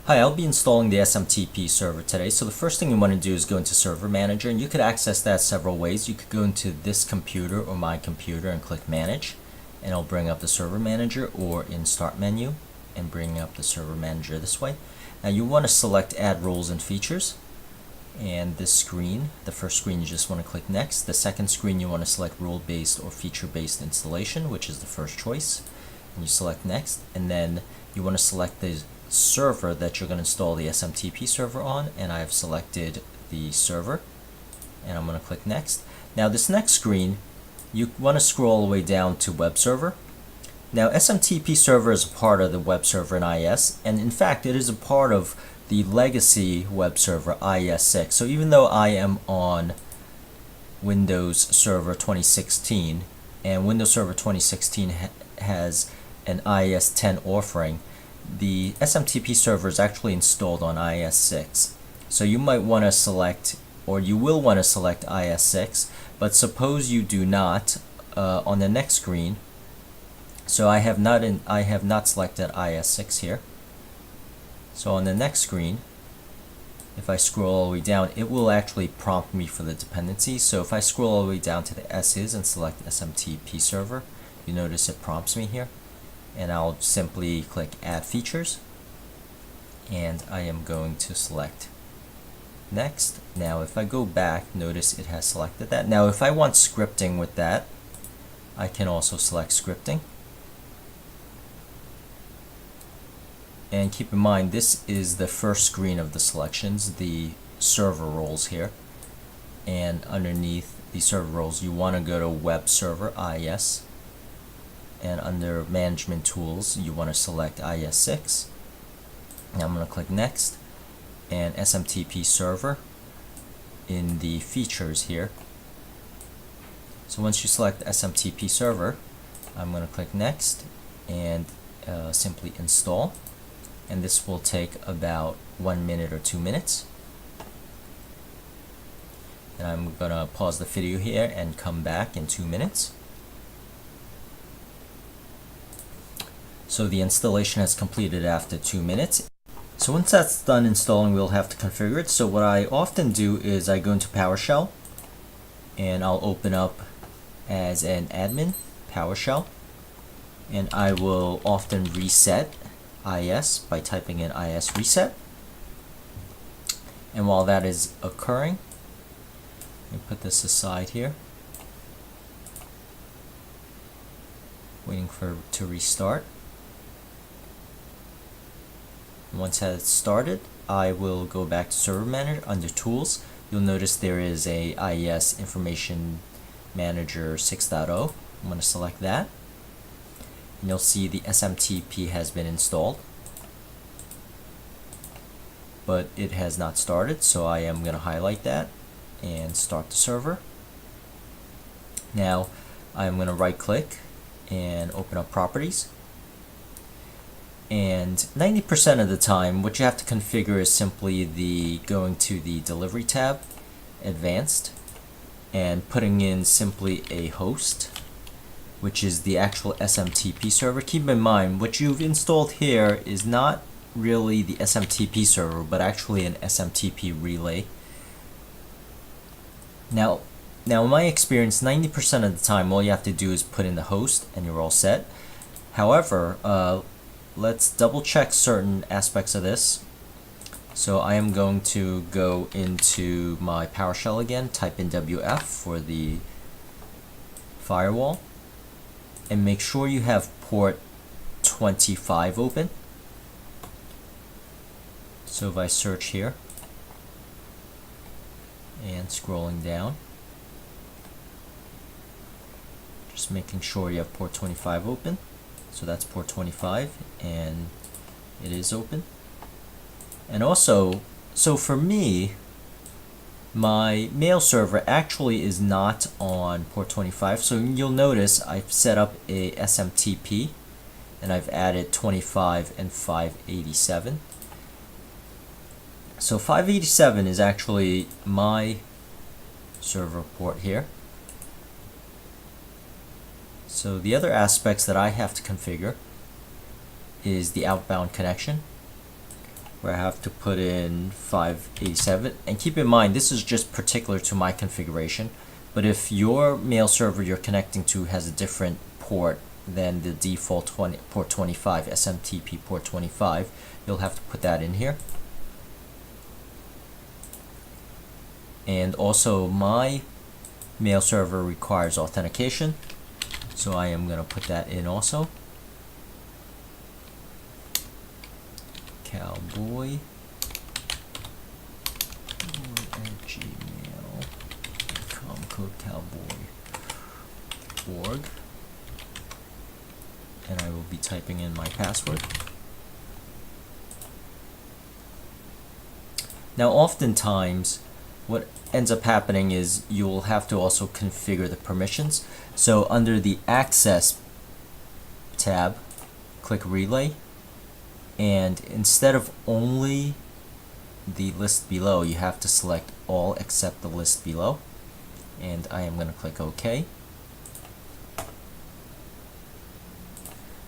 Hi, I'll be installing the SMTP server today. So the first thing you want to do is go into Server Manager, and you could access that several ways. You could go into this computer or my computer and click Manage, and it'll bring up the Server Manager, or in Start menu and bring up the Server Manager this way. Now you want to select Add Roles and Features, and this screen, the first screen, you just want to click Next. The second screen, you want to select Role-Based or Feature-Based Installation, which is the first choice, and you select Next, and then you want to select the server that you're going to install the SMTP server on, and I have selected the server, and I'm going to click Next. Now this next screen, you want to scroll all the way down to Web Server. Now SMTP server is a part of the web server in IIS, and in fact it is a part of the legacy web server IIS 6. So even though I am on Windows Server 2016, and Windows Server 2016 has an IIS 10 offering, the SMTP server is actually installed on IIS 6. So you might want to select, or you will want to select IIS 6, but suppose you do not. On the next screen, so I have not selected IIS 6 here. So on the next screen, if I scroll all the way down, it will actually prompt me for the dependencies. So if I scroll all the way down to the S's and select SMTP server, you notice it prompts me here. And I'll simply click Add Features, and I am going to select Next. Now if I go back, notice it has selected that. Now if I want scripting with that, I can also select Scripting. And keep in mind, this is the first screen of the selections, the server roles here. And underneath the server roles, you want to go to Web Server IIS. And under Management Tools, you want to select IIS 6. Now I'm going to click Next, and SMTP Server in the Features here. So once you select SMTP Server, I'm going to click Next and simply install. And this will take about 1 minute or 2 minutes. And I'm going to pause the video here and come back in 2 minutes. So the installation has completed after 2 minutes. So once that's done installing, we'll have to configure it. So what I often do is I go into PowerShell, and I'll open up as an admin PowerShell, and I will often reset IIS by typing in IIS reset. And while that is occurring, let me put this aside here, waiting for it to restart. Once that's started, I will go back to Server Manager. Under Tools, you'll notice there is a IIS Information Manager 6.0. I'm going to select that, and you'll see the SMTP has been installed, but it has not started, so I am going to highlight that and start the server. Now I'm going to right click and open up Properties. And 90% of the time, what you have to configure is simply going to the Delivery tab, Advanced, and putting in simply a host, which is the actual SMTP server. Keep in mind, what you've installed here is not really the SMTP server, but actually an SMTP relay. Now in my experience, 90% of the time, all you have to do is put in the host, and you're all set. However, let's double check certain aspects of this. So I am going to go into my PowerShell again, type in WF for the firewall, and make sure you have port 25 open. So if I search here and scrolling down, just making sure you have port 25 open. So that's port 25, and it is open. And also, so for me, my mail server actually is not on port 25. So you'll notice I've set up a SMTP, and I've added 25 and 587. So 587 is actually my server port here. So the other aspects that I have to configure is the outbound connection. where I have to put in 587. And keep in mind, this is just particular to my configuration. But if your mail server you're connecting to has a different port than the default port 25, SMTP port 25, you'll have to put that in here. And also my mail server requires authentication, so I am going to put that in also. Cowboy at gmail.com, code cowboy.org, and I will be typing in my password. Now oftentimes what ends up happening is you'll have to also configure the permissions. So under the Access tab, click Relay, and instead of only the list below, you have to select all except the list below, and I am going to click OK.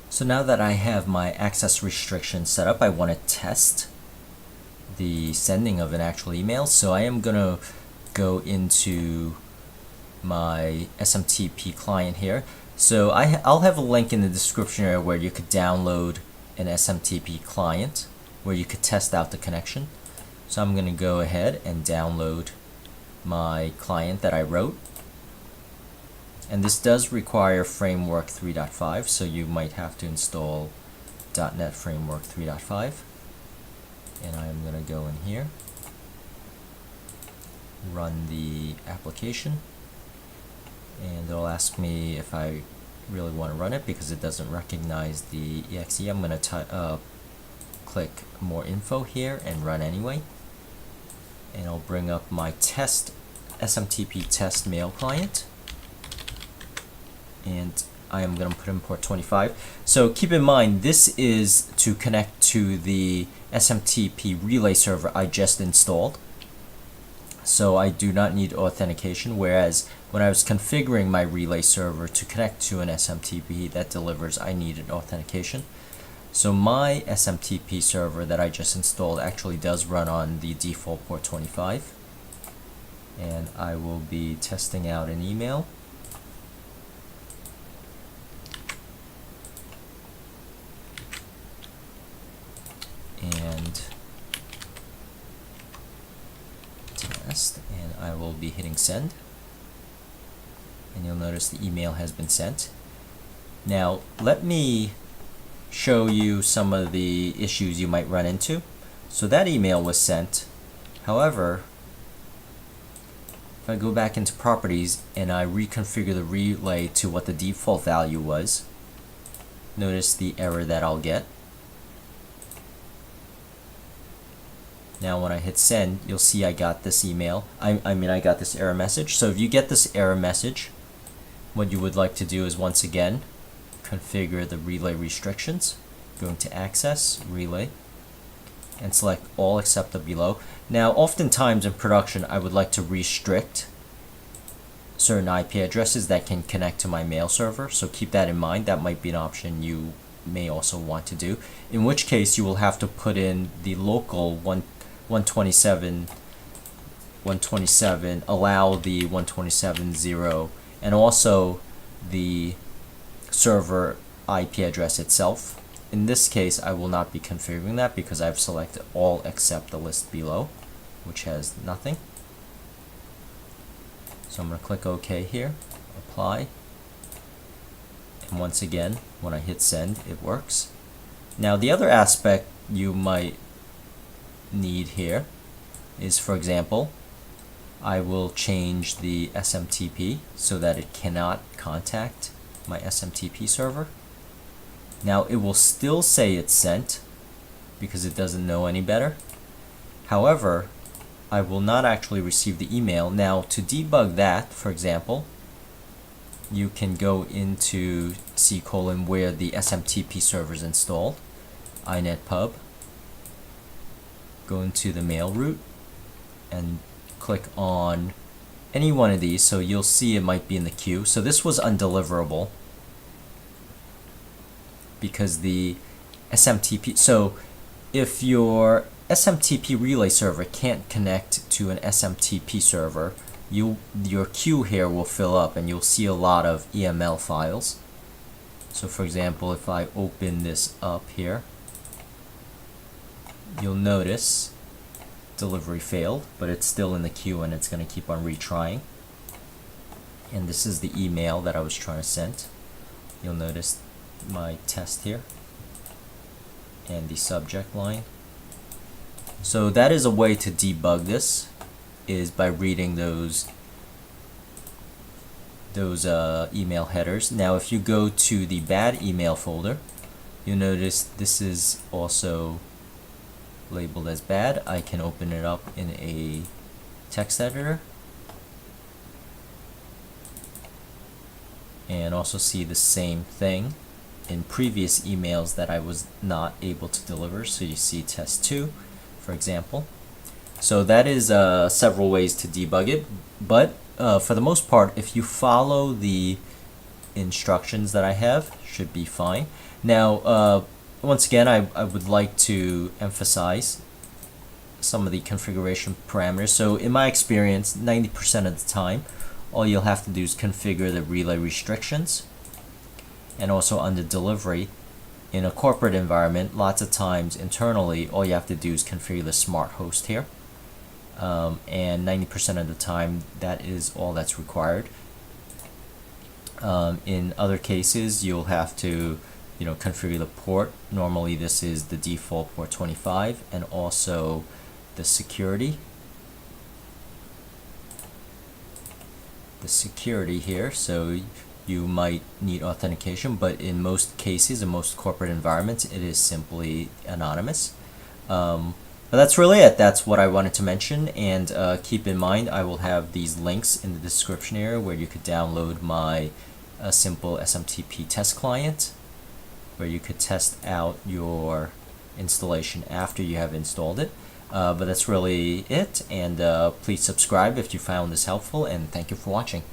So now that I have my access restriction set up, I want to test the sending of an actual email. So I am going to go into my SMTP client here. So I'll have a link in the description area where you could download an SMTP client where you could test out the connection. So I'm going to go ahead and download my client that I wrote. And this does require Framework 3.5, so you might have to install .NET Framework 3.5. And I'm going to go in here, run the application, and it'll ask me if I really want to run it because it doesn't recognize the exe. I'm going to click more info here and run anyway, and I'll bring up my test SMTP test mail client, and I am going to put in port 25. So keep in mind, this is to connect to the SMTP relay server I just installed. So I do not need authentication, whereas when I was configuring my relay server to connect to an SMTP that delivers, I needed authentication. So my SMTP server that I just installed actually does run on the default port 25. And I will be testing out an email. And test, and I will be hitting send, and you'll notice the email has been sent. Now let me show you some of the issues you might run into. So that email was sent. However, if I go back into properties and I reconfigure the relay to what the default value was, notice the error that I'll get. Now when I hit send, you'll see I got this email. I got this error message. So if you get this error message, what you would like to do is once again configure the relay restrictions. Going to Access, Relay, and select all except the below. Now oftentimes in production I would like to restrict certain IP addresses that can connect to my mail server. So keep that in mind. That might be an option you may also want to do. In which case you will have to put in the local 127, allow the 127.0, and also the server IP address itself. In this case, I will not be configuring that because I've selected all except the list below, which has nothing. So I'm going to click OK here, apply, and once again, when I hit send, it works. Now the other aspect you might need here is, for example, I will change the SMTP so that it cannot contact my SMTP server. Now it will still say it's sent because it doesn't know any better. However, I will not actually receive the email. Now to debug that, for example, you can go into C:, where the SMTP server is installed, inetpub, go into the mail route and click on any one of these. So you'll see it might be in the queue. So this was undeliverable because the SMTP, so if your SMTP relay server can't connect to an SMTP server, your queue here will fill up and you'll see a lot of EML files. So for example, if I open this up here, you'll notice delivery failed, but it's still in the queue and it's going to keep on retrying. And this is the email that I was trying to send. You'll notice my test here and the subject line. So that is a way to debug this, is by reading those email headers. Now if you go to the bad email folder, you'll notice this is also labeled as bad. I can open it up in a text editor and also see the same thing in previous emails that I was not able to deliver. So you see test 2, for example. So that is several ways to debug it, but for the most part, if you follow the instructions that I have, should be fine. Now once again, I would like to emphasize some of the configuration parameters. So in my experience, 90% of the time, all you'll have to do is configure the relay restrictions. And also under delivery, in a corporate environment, lots of times internally, all you have to do is configure the smart host here. And 90% of the time, that is all that's required. In other cases, you'll have to configure the port. Normally this is the default port 25, and also the security. The security here, so you might need authentication, but in most cases, in most corporate environments, it is simply anonymous. But that's really it. That's what I wanted to mention, and keep in mind I will have these links in the description area where you could download my simple SMTP test client, where you could test out your installation after you have installed it. But that's really it, and please subscribe if you found this helpful, and thank you for watching.